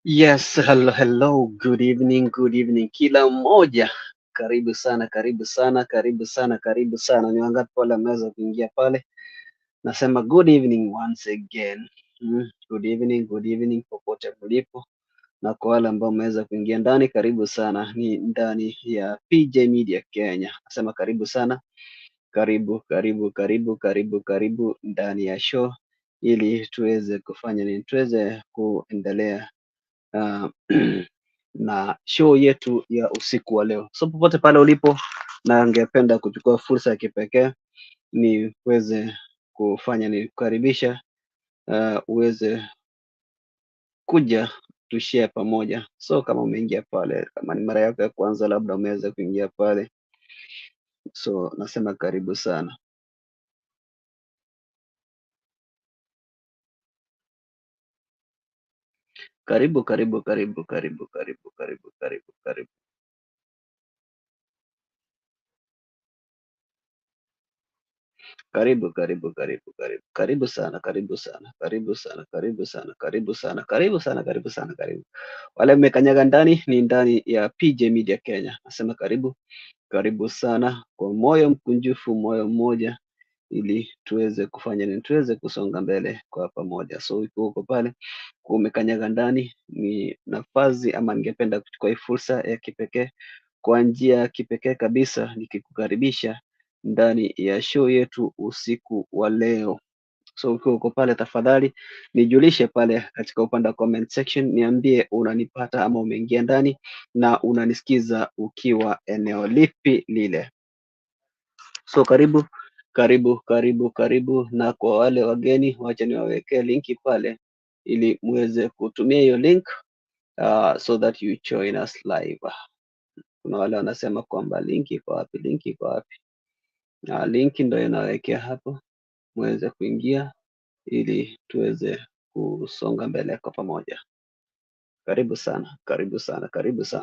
Yes, hello, hello, good evening kila mmoja. Karibu sana, karibu sana, karibu sana, karibu sana. Ni wangapi wale wameweza kuingia pale? Nasema good evening once again. Good evening popote mlipo, na kwa wale ambao wameweza kuingia ndani, karibu sana. Ni ndani ya PJ Media Kenya. Nasema karibu sana, karibu ndani ya show, ili tuweze kufanya nini, tuweze kuendelea uh, na show yetu ya usiku wa leo. So popote pale ulipo, na angependa kuchukua fursa ya kipekee niweze kufanya ni kukaribisha uweze kuja tushare pamoja. So kama umeingia pale, kama ni mara yako ya kwanza, labda umeweza kuingia pale, so nasema karibu sana. Karibu. Karibu sana, karibu. Wale mmekanyaga ndani, ni ndani ya PJ Media Kenya. Nasema karibu sana kwa moyo mkunjufu, moyo mmoja, ili tuweze kufanya nini, tuweze kusonga mbele kwa pamoja. So ikiwa uko pale umekanyaga ndani, ni nafasi ama ningependa kuchukua hii fursa ya kipekee, kwa njia ya kipekee kabisa, nikikukaribisha ndani ya show yetu usiku wa leo. So ukiwa uko pale, tafadhali nijulishe pale katika upande wa comment section, niambie unanipata ama umeingia ndani na unanisikiza ukiwa eneo lipi lile. So karibu, na kwa wale wageni, wacha niwawekee linki pale ili muweze kutumia hiyo link so that you join us live. Kuna wale wanasema kwamba linki iko wapi? Linki ndio inawekea hapo, muweze kuingia ili tuweze kusonga mbele kwa pamoja. Karibu sana.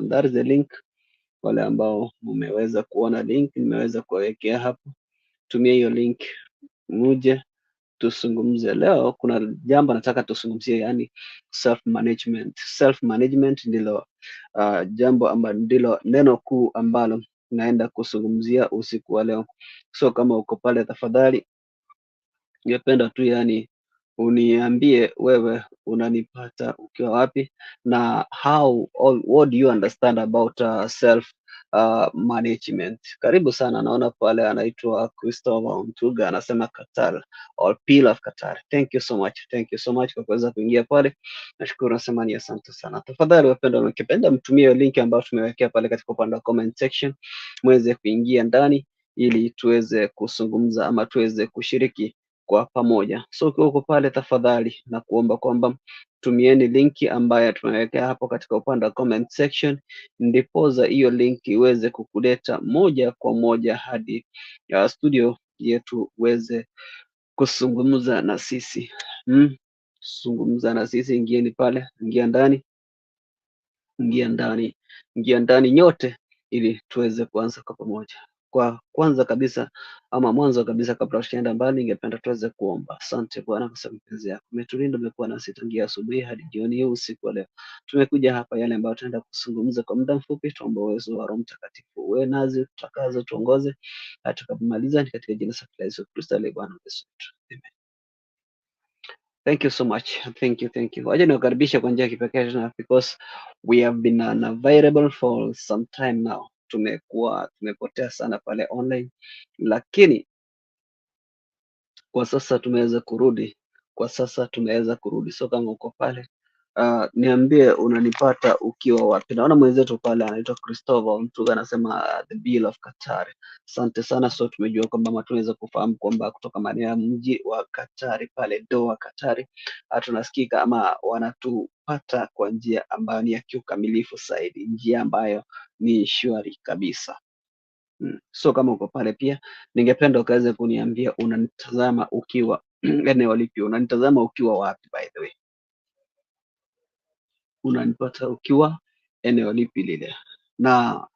That is the link. Wale ambao mmeweza kuona link nimeweza kuwawekea hapo, tumia hiyo link muje tuzungumze. Leo kuna jambo nataka tuzungumzie, yani self management ndilo jambo ambalo ndilo neno kuu ambalo naenda kuzungumzia usiku wa leo. So kama uko pale, tafadhali ningependa tu yani uniambie wewe unanipata ukiwa wapi, na what do you understand about self management. Karibu sana. Naona pale anaitwa Christopher Mtuga, anasema Qatar or Peel of Qatar. Thank you so much kwa kuweza kuingia pale. Nashukuru, nasema ni asante sana. Tafadhali wapendwa, mkipenda mtumie hiyo link ambayo tumewekea pale katika upande wa comment section, muweze kuingia ndani ili tuweze kuzungumza ama tuweze kushiriki kwa pamoja. So ukiwa uko pale, tafadhali na kuomba kwamba tumieni linki ambayo tumewekea hapo katika upande wa comment section, ndipoza hiyo link iweze kukuleta moja kwa moja hadi studio yetu uweze kuzungumza na sisi. Zungumza na sisi, ingieni pale, ingia ndani nyote, ili tuweze kuanza kwa pamoja. Kwa kwanza kabisa ama mwanzo kabisa, kabla tusienda mbali, ningependa tuweze kuomba. Asante Bwana kwa sababu mapenzi yako umetulinda, umekuwa nasi tangia asubuhi hadi jioni hii usiku wa leo. Tumekuja hapa, yale ambayo tunaenda kuzungumza kwa muda mfupi, tuombe uwezo wa Roho Mtakatifu uwe nazi, tutakaze, tuongoze tutakapomaliza, ni katika jina la Yesu Kristo aliye Bwana Yesu. Amen. Thank you so much. Thank you. Wacha niwakaribisha kwa njia ya kipekee tena, because we have been unavailable for some time now. Tumepotea sana pale online, lakini kwa sasa tumeweza kurudi. So kama uko pale, niambie unanipata ukiwa wapi. Naona mwenzetu pale anaitwa Christopher Mtuga, anasema the Bill of Qatar. Asante sana. So tumejua kwamba ama tunaweza kufahamu kwamba kutoka maeneo ya mji wa Katari pale Doha, Katari, tunasikika ama wanatupata kwa njia ambayo ni ya kiukamilifu zaidi, njia ambayo ni shwari kabisa. So kama uko pale pia, ningependa ukaweze kuniambia unanitazama ukiwa eneo lipi, unanitazama ukiwa wapi, by the way, unanipata ukiwa eneo lipi lile, na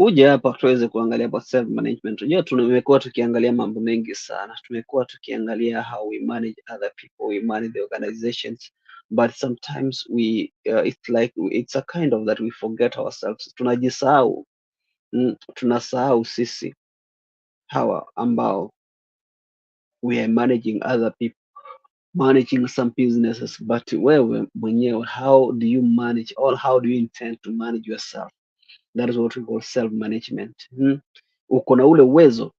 uje hapa tuweze kuangalia about self management. Unajua tumekuwa tukiangalia mambo mengi sana, tumekuwa tukiangalia how we manage other people, we manage the organizations, but sometimes it's like it's a kind of that we forget ourselves, tunajisahau. Tunasahau sisi hawa ambao we are managing other people, managing some businesses, but wewe mwenyewe, how do you manage, or how do you intend to manage yourself? That is what we call self management. Uko na ule uwezo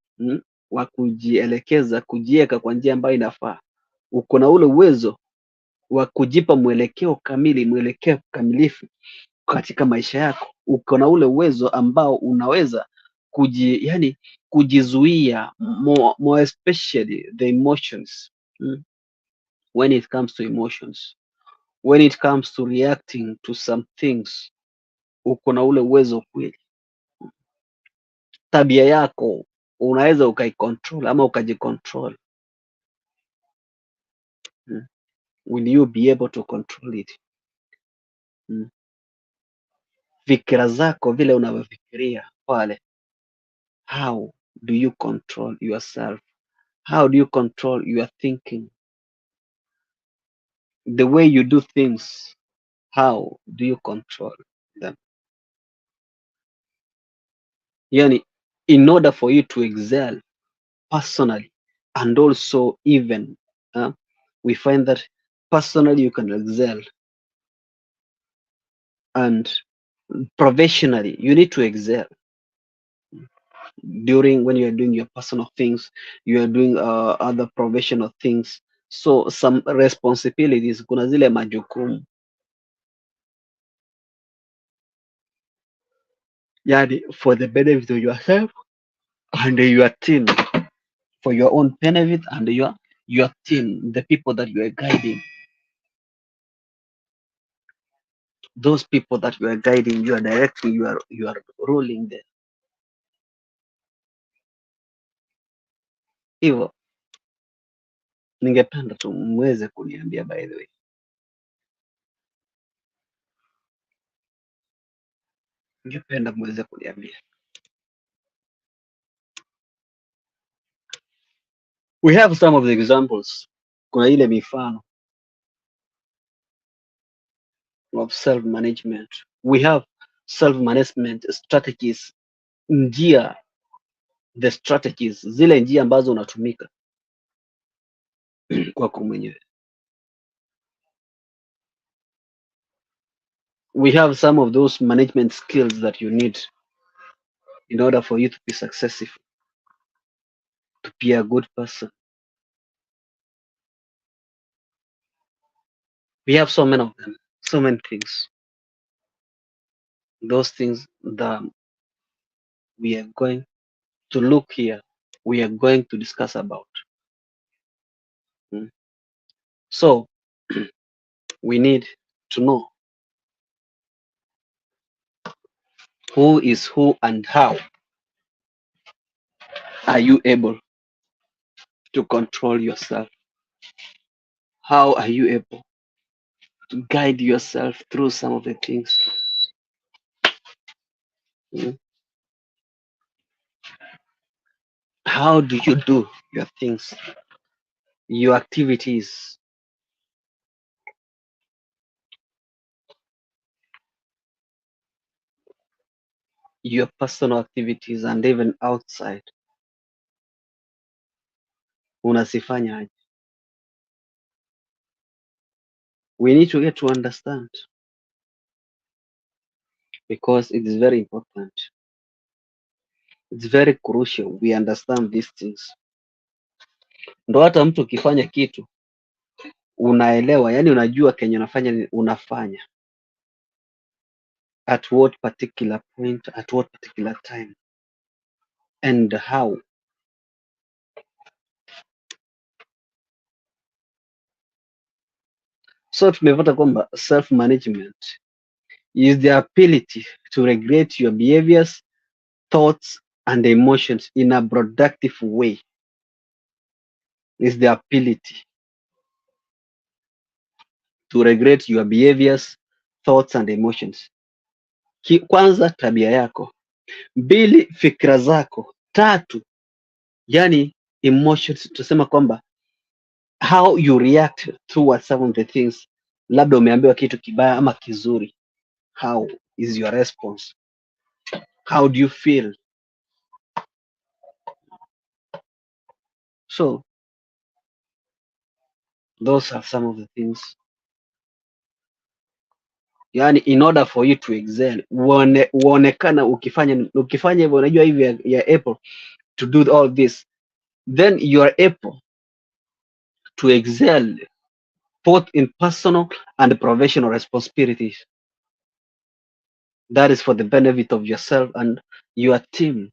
wa kujielekeza, kujiweka kwa njia ambayo inafaa. Uko na ule uwezo wa kujipa mwelekeo kamili, mwelekeo kamilifu katika maisha yako. Uko na ule uwezo ambao unaweza kujizuia, more especially the emotions. When it comes to emotions, when it comes to reacting to some things, uko na ule uwezo kweli. Tabia yako unaweza ukaicontrol ama ukajicontrol. Will you be able to control it? Fikira zako, vile unavyofikiria pale, how do you control yourself? How do you control your thinking? The way you do things, how do you control them? Yani, in order for you to excel personally, and also even we find that personally you can excel, and professionally you need to excel. During when you are doing your personal things, you are doing other professional things, so some responsibilities, kuna zile majukumu, yani for the benefit of yourself and your team, for your own benefit and your team, the people that you are guiding, those people that you are guiding, you are directing, you are ruling them. Hivyo ningependa tu mweze kuniambia, by the way, ningependa mweze kuniambia, we have some of the examples, kuna ile mifano of self management. We have self management strategies, njia, the strategies, zile njia ambazo unatumika kwako mwenyewe. We have some of those management skills that you need in order for you to be successful, to be a good person. We have so many of them, so many things. Those things that we are going to look here, we are going to discuss about. So we need to know who is who and how are you able to control yourself. How are you able to guide yourself through some of the things? How do you do your things, your activities? Your personal activities and even outside. Unazifanya aje? We need to get to understand, because it is very important. It's very crucial we understand these things. Ndo hata mtu ukifanya kitu unaelewa, yani unajua kenye unafanya at what particular point, at what particular time and how. So tumepata kwamba self management is the ability to regulate your behaviors, thoughts and emotions in a productive way. Is the ability to regulate your behaviors, thoughts and emotions. Kwanza tabia yako, mbili, fikra zako. Tatu, yani emotions, tusema kwamba how you react towards some of the things. Labda umeambiwa kitu kibaya ama kizuri, how is your response? How do you feel? So those are some of the things, yani in order for you to excel, uonekana ukifanya hivyo, unajua hivi ya able to do all this, then you are able to excel both in personal and professional responsibilities. That is for the benefit of yourself and your team.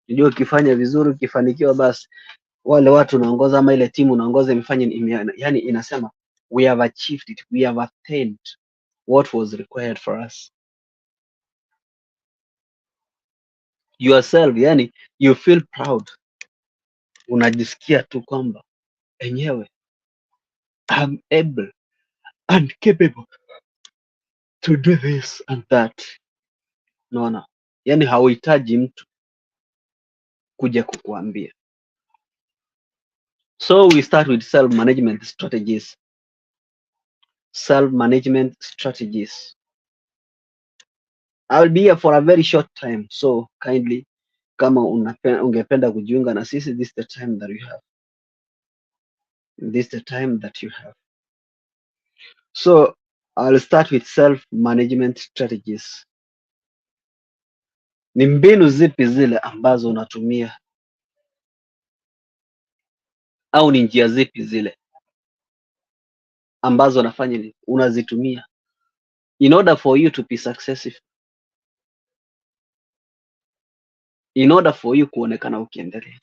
Unajua ukifanya vizuri, ukifanikiwa, basi wale watu unaongoza ama ile timu unaongoza imefanya, yani inasema we have achieved it, we have attained what was required for us. Yourself, yani you feel proud, unajisikia tu kwamba enyewe I'm able and capable to do this and that. Naona, yani hauhitaji mtu kuja kukuambia. So we start with self-management strategies. Self-management strategies. I will be here for a very short time, so kindly, kama ungependa kujiunga na sisi, this is the time that you have. This is the time that you have. So I'll start with self-management strategies. Ni mbinu zipi zile ambazo unatumia, au ni njia zipi zile ambazo unazitumia in order for you to be successful, in order for you kuonekana ukiendelea.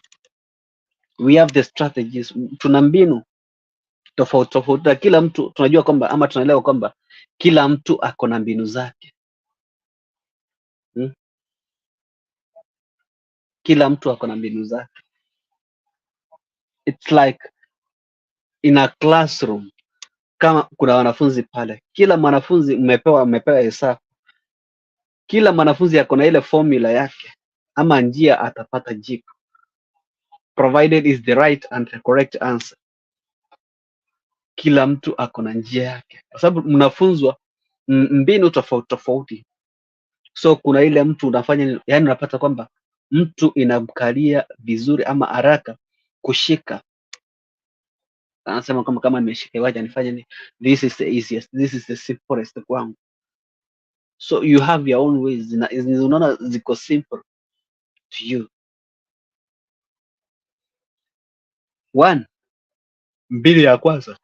We have the strategies. Tuna mbinu tofauti tofauti, kila mtu tunajua kwamba ama tunaelewa kwamba kila mtu ako na mbinu zake. Kila mtu ako na mbinu zake. It's like in a classroom, kama kuna wanafunzi pale, kila mwanafunzi mmepewa hesabu, kila mwanafunzi ako na ile formula yake ama njia atapata jibu, provided is the right and the correct answer. Kila mtu ako na njia yake, kwa sababu mnafunzwa mbinu tofauti tofauti. So kuna ile mtu unafanya, yani unapata kwamba mtu inamkalia vizuri ama haraka kushika, anasema kama nimeshika, wacha nifanye ni this is the easiest, this is the simplest kwangu. So you have your own ways, unaona ziko simple to you. One, mbili ya kwanza,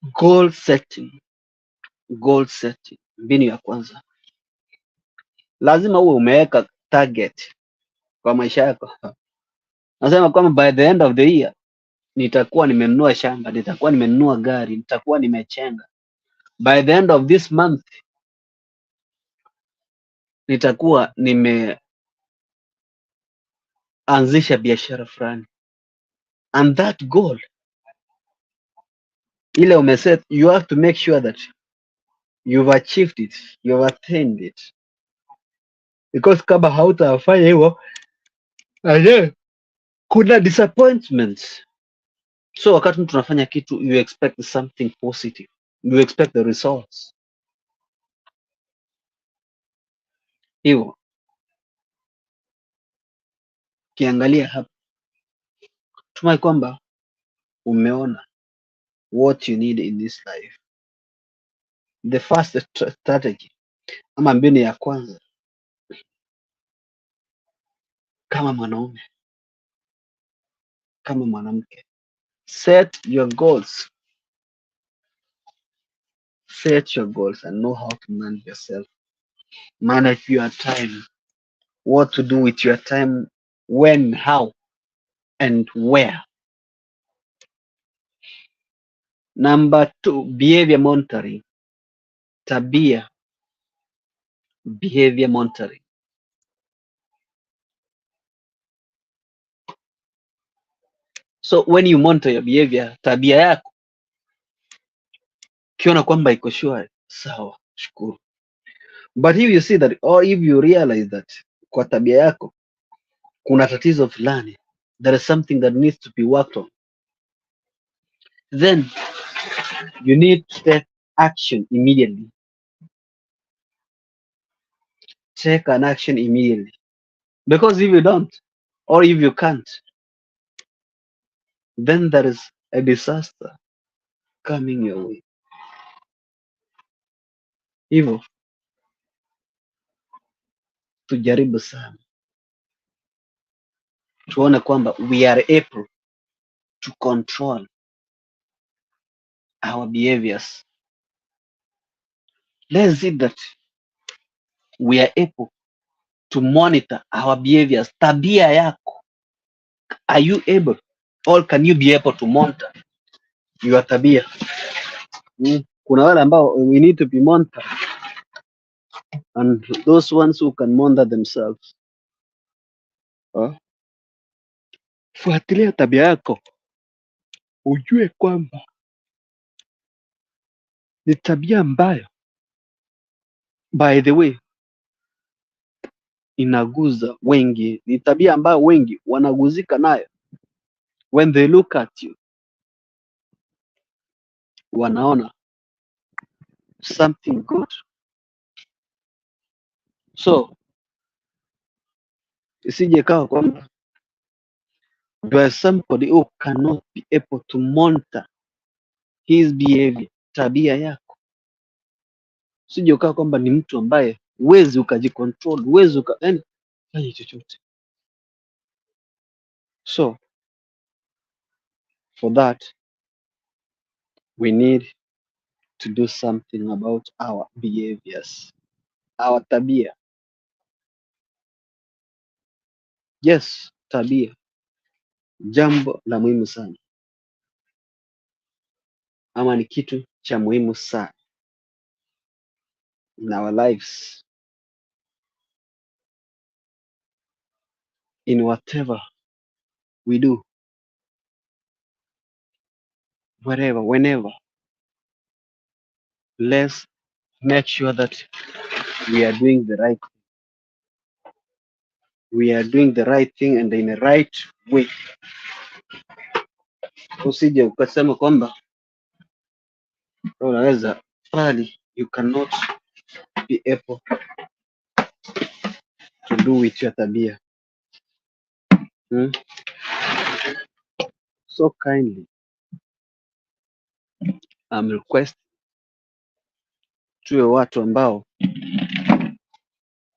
goal setting. Goal setting, mbinu ya kwanza, lazima uwe umeweka target kwa maisha yako. Nasema kwamba by the end of the year nitakuwa nimenunua shamba, nitakuwa nimenunua gari, nitakuwa nimechenga. By the end of this month nitakuwa nimeanzisha biashara fulani. And that goal ile umeset, you have to make sure that you've achieved it, you've attained it, because kama hautafanya hivyo, kuna disappointments. So wakati mtu unafanya kitu, you expect something positive, you expect the results. Hivyo ukiangalia hapa, tumai kwamba umeona what you need in this life. The first strategy ama mbinu ya kwanza, kama mwanaume, kama mwanamke, set your goals. Set your goals and know how to manage yourself. Manage your time, what to do with your time, when, how and where. Number 2, behavior monitoring. Tabia, behavior monitoring. So when you monitor your behavior, tabia yako, ukiona kwamba iko shwari, sawa, shukuru. But if you see that, or if you realize that kwa tabia yako kuna tatizo fulani, there is something that needs to be worked on, then you need to take action immediately. Take an action immediately. Because if you don't, or if you can't, then there is a disaster coming your way. Hivyo tujaribu sana tuone kwamba we are able to control our behaviors. Let's see that we are able to monitor our behaviors. Tabia yako, are you able, or can you be able to monitor your tabia? Kuna wale ambao we need to be monitored, and those ones who can monitor themselves. Fuatilia tabia yako, ujue kwamba ni tabia ambayo by the way inaguza wengi, ni tabia ambayo wengi wanaguzika nayo. When they look at you, wanaona something good. So isije kawa kwamba you are somebody who cannot be able to monitor his behavior, tabia yako. Usije ukawa kwamba ni mtu ambaye huwezi ukajicontrol, huwezi yani fanya chochote. So for that we need to do something about our behaviors, our tabia. Yes, tabia, jambo la muhimu sana, ama ni kitu cha muhimu sana in our lives, in whatever we do, wherever, whenever. Let's make sure that we are doing the right thing. We are doing the right thing and in the right way. Usije ukasema kwamba unaweza bali you cannot be able to do with your tabia. So kindly I'm request tuwe watu ambao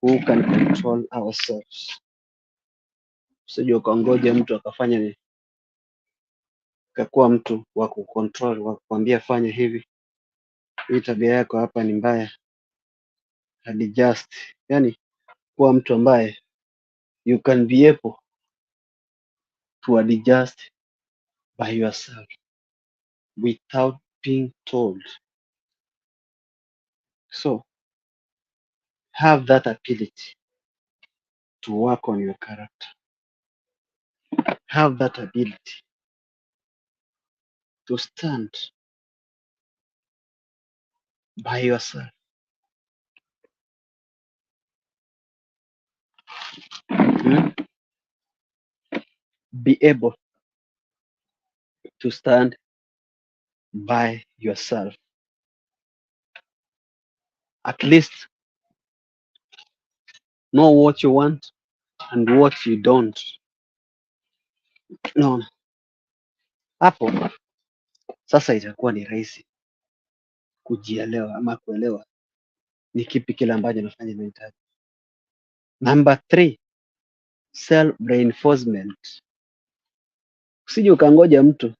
who can control ourselves. Usije ukangoja mtu akafanya ni kakuwa mtu wa kucontrol, wa kukwambia fanya hivi, hii tabia yako hapa ni mbaya, adjust. Yani kuwa mtu ambaye you can be able to adjust by yourself without being told. So have that ability to work on your character. Have that ability to stand by yourself. Be able to stand by yourself. At least know what you want and what you don't. No. Hapo sasa itakuwa ni rahisi kujielewa ama kuelewa ni kipi kile ambacho nafanya nahitaji. Number 3, self reinforcement. Usije ukangoja mtu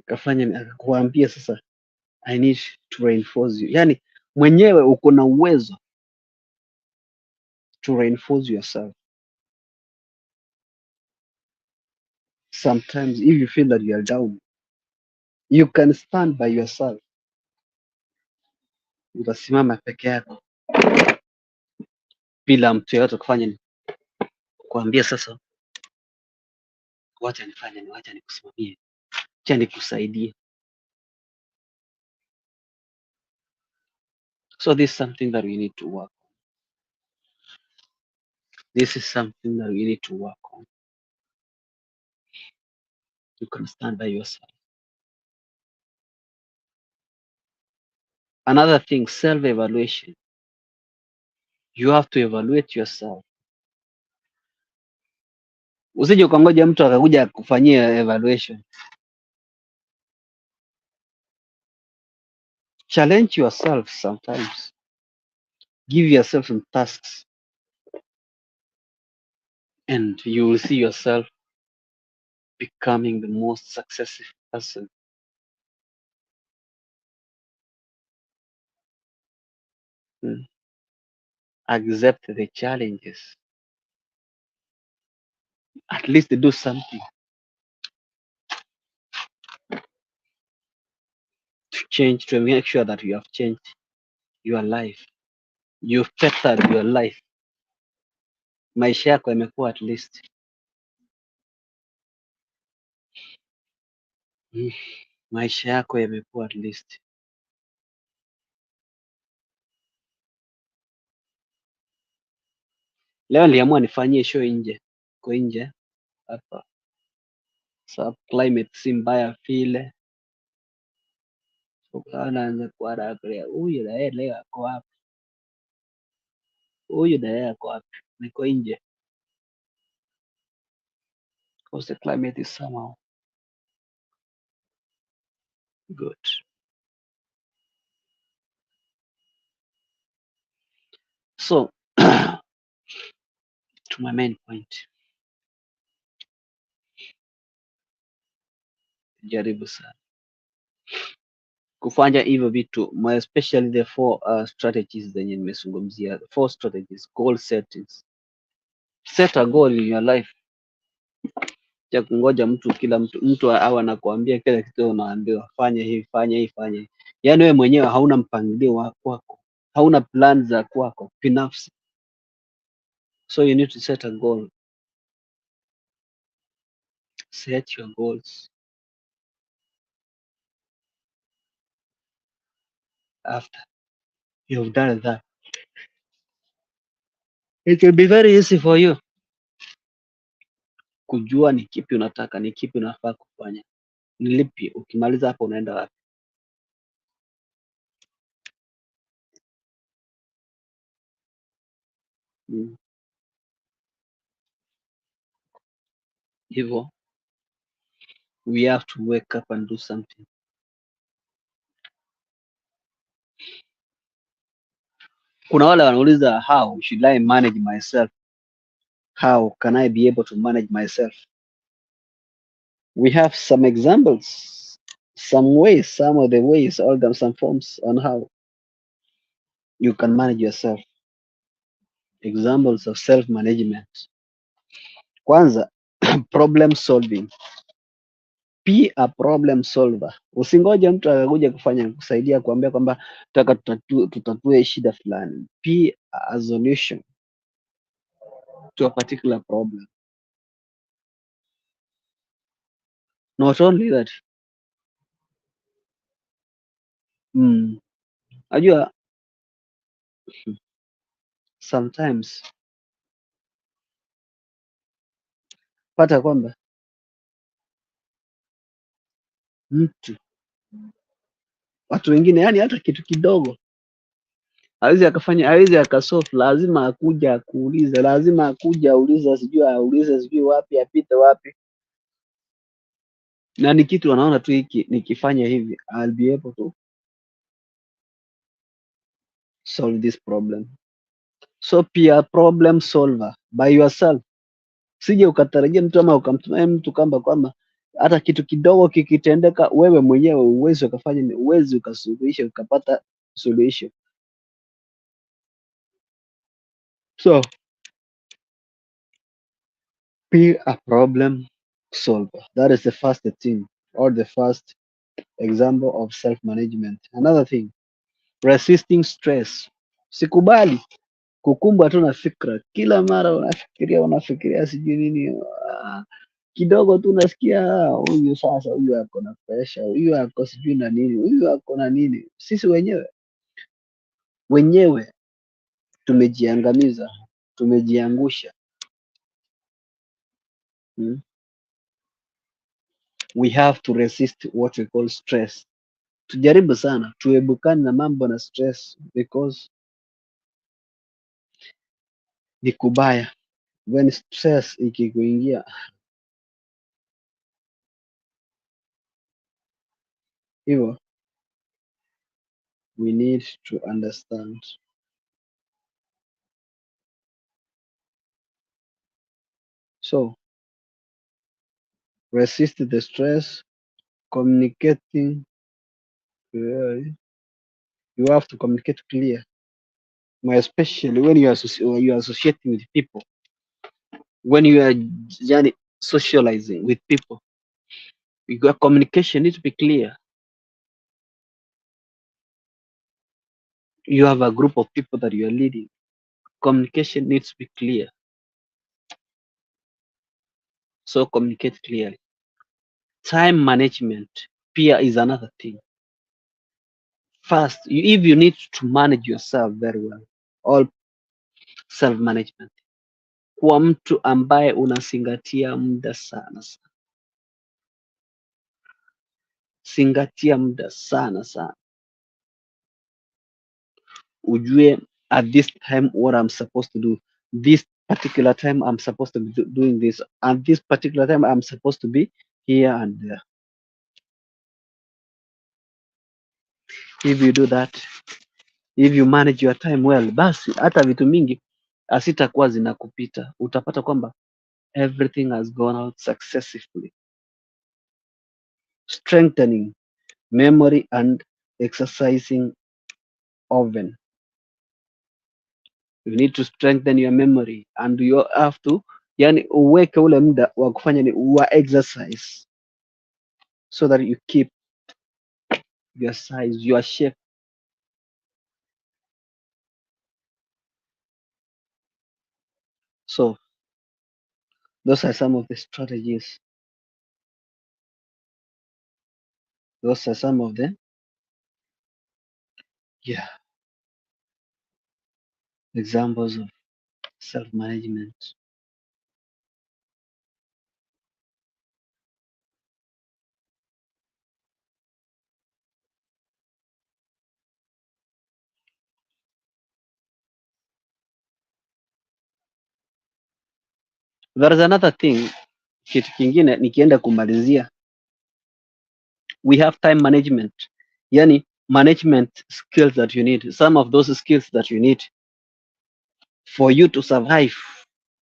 kafanya akakuambia sasa I need to reinforce you. Yani mwenyewe uko na uwezo to reinforce yourself. Sometimes if you feel that you are down, you can stand by yourself. Utasimama peke yako bila mtu yeyote kufanya ni kuambia sasa wacha nifanye ni wacha nikusimamie, wacha nikusaidie. So this is something that we need to work. This is something that we need to work on. You can stand by yourself. Another thing, self-evaluation. You have to evaluate yourself. Usije ukangoja mtu akakuja kufanyia evaluation. Challenge yourself sometimes. Give yourself some tasks and you will see yourself becoming the most successful person. Accept the challenges. At least do something to change, to make sure that you have changed your life. You've bettered your life. Maisha yako yamekuwa at least. Maisha yako yamekuwa at least. Leo niliamua nifanyie show nje. Ko nje hapa. Sababu climate si mbaya vile. Ukaanza kuangalia huyu na yeye leo ako wapi? Huyu na yeye ako wapi? Niko nje. Because the climate is somehow good. So to my main point. Jaribu sana kufanya hivyo vitu, especially the four strategies zenye nimezungumzia, the four strategies. Goal settings. Set a goal in your life. Cha kungoja kila mtu awe anakuambia kila kitu, unaambiwa fanya hivi, fanya hivi, fanya hivi. Yaani wewe mwenyewe hauna mpangilio wa kwako, hauna plan za kwako binafsi. So you need to set a goal. Set your goals. After you've done that, it will be very easy for you kujua ni kipi unataka, ni kipi unafaa kufanya, ni lipi. Ukimaliza hapo unaenda wapi? Hivyo we have to wake up and do something. Kuna wale wanauliza how should I manage myself? How can I be able to manage myself? We have some examples, some ways, some of the ways, or some forms on how you can manage yourself. Examples of self-management. Kwanza, problem solving. Be a problem solver. Usingoje mtu akakuja kusaidia kuambia kwamba tutaka tutatue shida fulani. Be a solution to a particular problem. Not only that, najua sometimes pata kwamba watu wengine, yani hata kitu kidogo hawezi akasolve, lazima akuja akuulize, lazima akuja aulize, sijui wapi, apite wapi, na ni kitu wanaona tu hiki nikifanya hivi I'll be able to solve this problem. So be a problem solver by yourself. Sije ukatarajia mtu ama ukamtumia mtu kwamba hata kitu kidogo kikitendeka, wewe mwenyewe uwezi ukafanya, uwezi ukasuluhisha, ukapata solution. So be a problem solver. That is the first thing, or the first example of self-management. Another thing, resisting stress. Sikubali kukumbwa tu na fikra, kila mara unafikiria sijui nini, kidogo tu unasikia huyu sasa, huyu ako na pressure, huyu ako sijui na nini, huyu ako na nini. Sisi wenyewe Wenyewe tumejiangamiza, tumejiangusha. We have to resist what we call stress. Tujaribu sana tuebukane na mambo na stress, because ni kubaya. When stress ikikuingia, hivyo we need to understand. So resist the stress, communicating. You have to communicate clear, especially when you are associating with people, when you are yani, socializing with people. Your communication needs to be clear. You have a group of people that you are leading. Communication needs to be clear. So communicate clearly. Time management peer is another thing. First, if you need to manage yourself very well, all self management, kuwa mtu ambaye unazingatia muda sana sana. Zingatia muda sana sana. Ujue at this time what I'm supposed to do. This particular time I'm supposed to be doing this. At this particular time I'm supposed to be here and there. If you do that, if you manage your time well, basi hata vitu mingi asitakuwa zinakupita. Utapata kwamba everything has gone out successfully. Strengthening memory and exercising often. You need to strengthen your memory and you have to, yani uweke ule muda wa kufanya ni wa exercise, so that you keep your size, your shape. So those are some of the strategies. Those are some of the examples of self-management. There is another thing, kitu kingine nikienda kumalizia, we have time management, yani management skills that you need, some of those skills that you need for you to survive,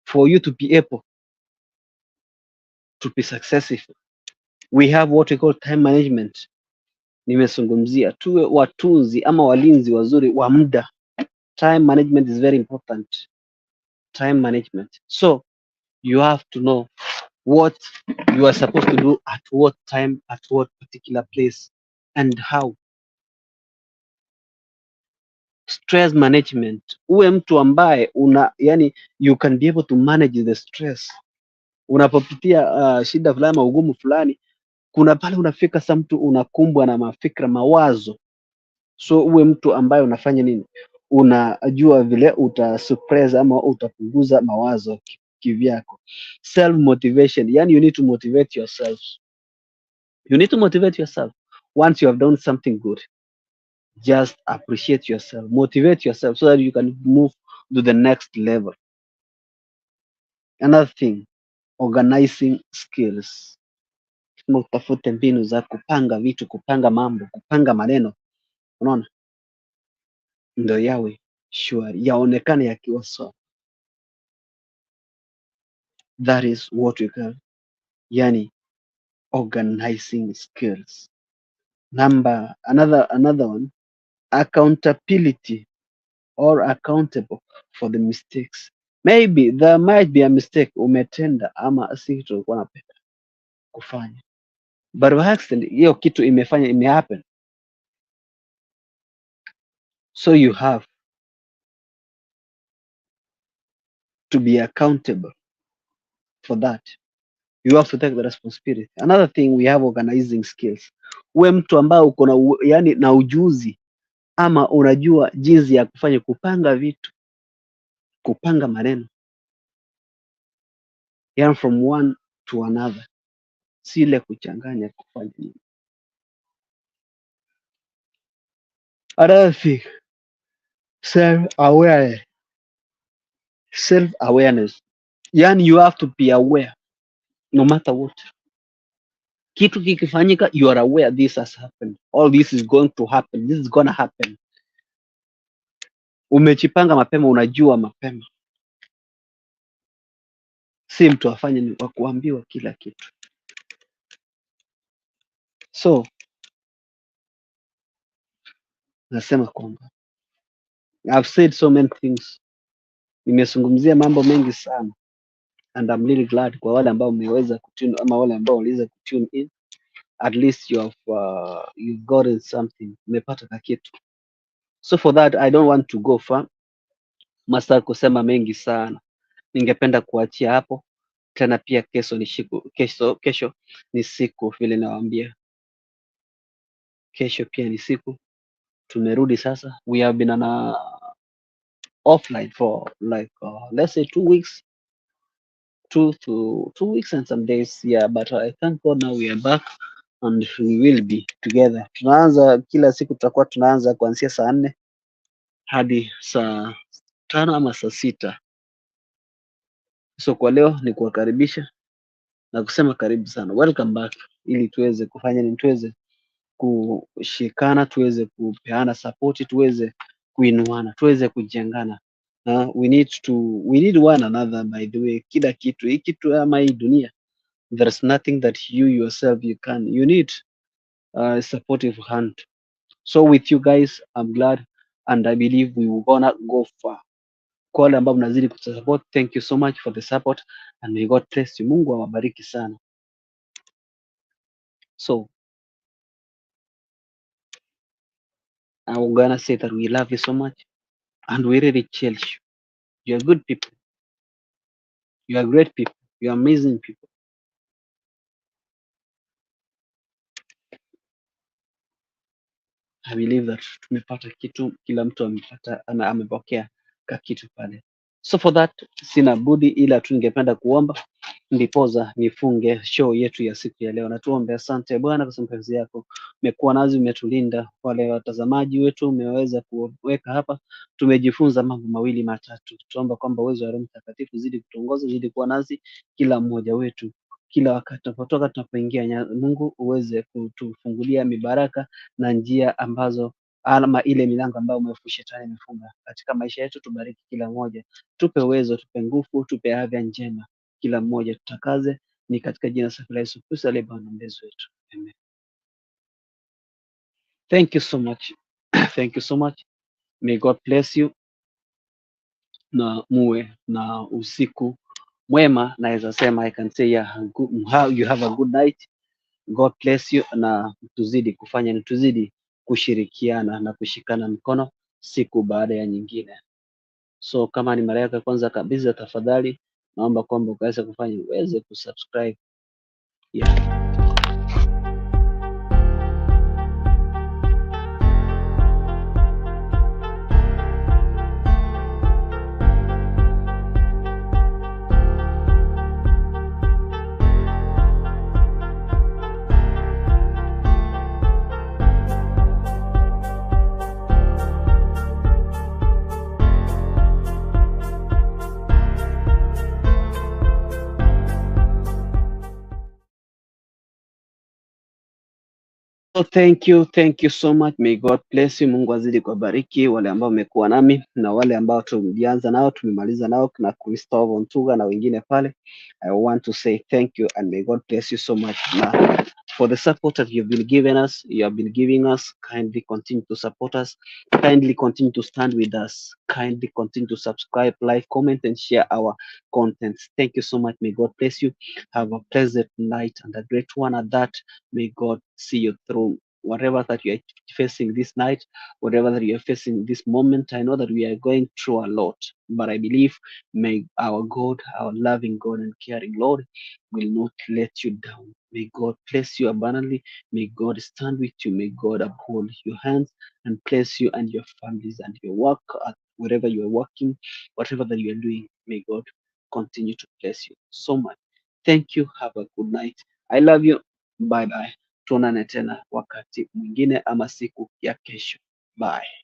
for you to be able to be successful. We have what we call time management. Nimezungumzia tuwe watunzi ama walinzi wazuri wa muda. Time management is very important. Time management. So you have to know what you are supposed to do at what time, at what particular place, and how. Stress management, uwe mtu ambaye yani you can be able to manage the stress. Unapopitia shida fulani, ugumu fulani, kuna pale unafika sa mtu unakumbwa na mafikra, mawazo. So uwe mtu ambaye unafanya nini, unajua vile utasuppress ama utapunguza mawazo kivyako. Self motivation, yani you need to motivate yourself. You need to motivate yourself. Once you have done something good, just appreciate yourself, motivate yourself so that you can move to the next level. Another thing, organizing skills. Utafute mbinu za kupanga vitu, kupanga mambo, kupanga maneno, unaona, ndo yawe shwari, yaonekane yakiwa sawa. That is what we call, yani organizing skills. Another one, accountability, or accountable for the mistakes. Maybe there might be a mistake umetenda ama si kitu ulikuwa unapenda kufanya, but by accident hiyo kitu imehappen. So you have to be accountable for that. You have to take the responsibility. Another thing, we have organizing skills. Uwe mtu ambao uko na yani na ujuzi ama unajua jinsi ya kufanya kupanga vitu, kupanga maneno, yani from one to another, si ile kuchanganya kufanya nini. Another thing, self-awareness. Self-awareness. Yani you have to be aware no matter what. Kitu kikifanyika, you are aware this has happened. All this is going to happen. This is gonna happen. Umejipanga mapema, unajua mapema. Si mtu afanye ni wa kuambiwa kila kitu. So nasema kwamba I've said so many things. Nimezungumzia mambo mengi sana, and I'm really glad kwa wale ambao mmeweza kutune, ama wale ambao waliweza kutune in. At least you've gotten something, umepata ka kitu. So for that I don't want to go far, masa kusema mengi sana. Ningependa kuachia hapo tena. Pia kesho ni siku vile nawaambia, kesho pia ni siku. Tumerudi sasa, we have been on a offline for like let's say 2 weeks, 2 weeks and some days, yeah, but I thank God now we are back and we will be together. Tunaanza kila siku, tutakuwa tunaanza kuanzia saa 4 hadi saa 5 ama saa 6. So kwa leo ni kuwakaribisha na kusema karibu sana, welcome back, ili tuweze kufanya ni tuweze kushikana, tuweze kupeana support, tuweze kuinuana, tuweze kujengana. We need one another, by the way. Kila kitu hii kitu ama hii dunia, there's nothing that you yourself you need a supportive hand. So with you guys, I'm glad and I believe we will gonna go far. Kwa wale ambao mnazidi kusupport, thank you so much for the support and may God bless you. Mungu awabariki sana. So I'm gonna say that we love you so much and we really cherish you. You are good people. You are great people. You are amazing people. I believe that tumepata kitu, kila mtu amepokea ka kitu pale. So for that sina budi ila tu ningependa kuomba ndipoza nifunge show yetu ya siku ya leo, na tuombe. Asante Bwana kwa mapenzi yako, umekuwa nazi, umetulinda. Wale watazamaji wetu umeweza kuweka hapa, tumejifunza mambo mawili matatu. Tuomba kwamba uwezo wa Roho Mtakatifu zidi kutuongoza, zidi kuwa nazi kila mmoja wetu, kila wakati tunapotoka, tunapoingia. Mungu uweze kutufungulia mibaraka na njia ambazo ama ile milango ambayo mwovu shetani amefunga katika maisha yetu. Tubariki kila mmoja, tupe uwezo, tupe nguvu, tupe afya njema, kila mmoja tutakaze, ni katika jina safi la Yesu Kristo aliye Bwana mlezi wetu. Amen. Thank you so much. Thank you so much. May God bless you na muwe na usiku mwema. Naweza sema I can say you have a good night. God bless you, na tuzidi kushirikiana na kushikana mkono siku baada ya nyingine. So kama ni mara yako ya kwanza kabisa, tafadhali naomba kwamba uweze kusubscribe. Yeah. So thank you so much. May God bless you. Mungu azidi kuwabariki wale ambao wamekuwa nami na wale ambao tulianza nao tumemaliza nao, na Christopher Ntuga na wengine pale. I want to say thank you and may God bless you so much. Na for the support that you've been giving us, you have been giving us, kindly continue to support us. Kindly continue to stand with us. Kindly continue to subscribe, like, comment and share our content. Thank you so much. May God bless you. Have a pleasant night and a great one at that. May God see you through. whatever that you are facing this night, whatever that you are facing this moment. I know that we are going through a lot, but I believe may our God, our loving God and caring Lord, will not let you down. May God bless you abundantly. May God stand with you. May God uphold your hands and bless you and your families and your work at wherever you are working, whatever that you are doing. May God continue to bless you so much. Thank you. Have a good night. I love you. Bye bye. Tuonane tena wakati mwingine ama siku ya kesho. Bye.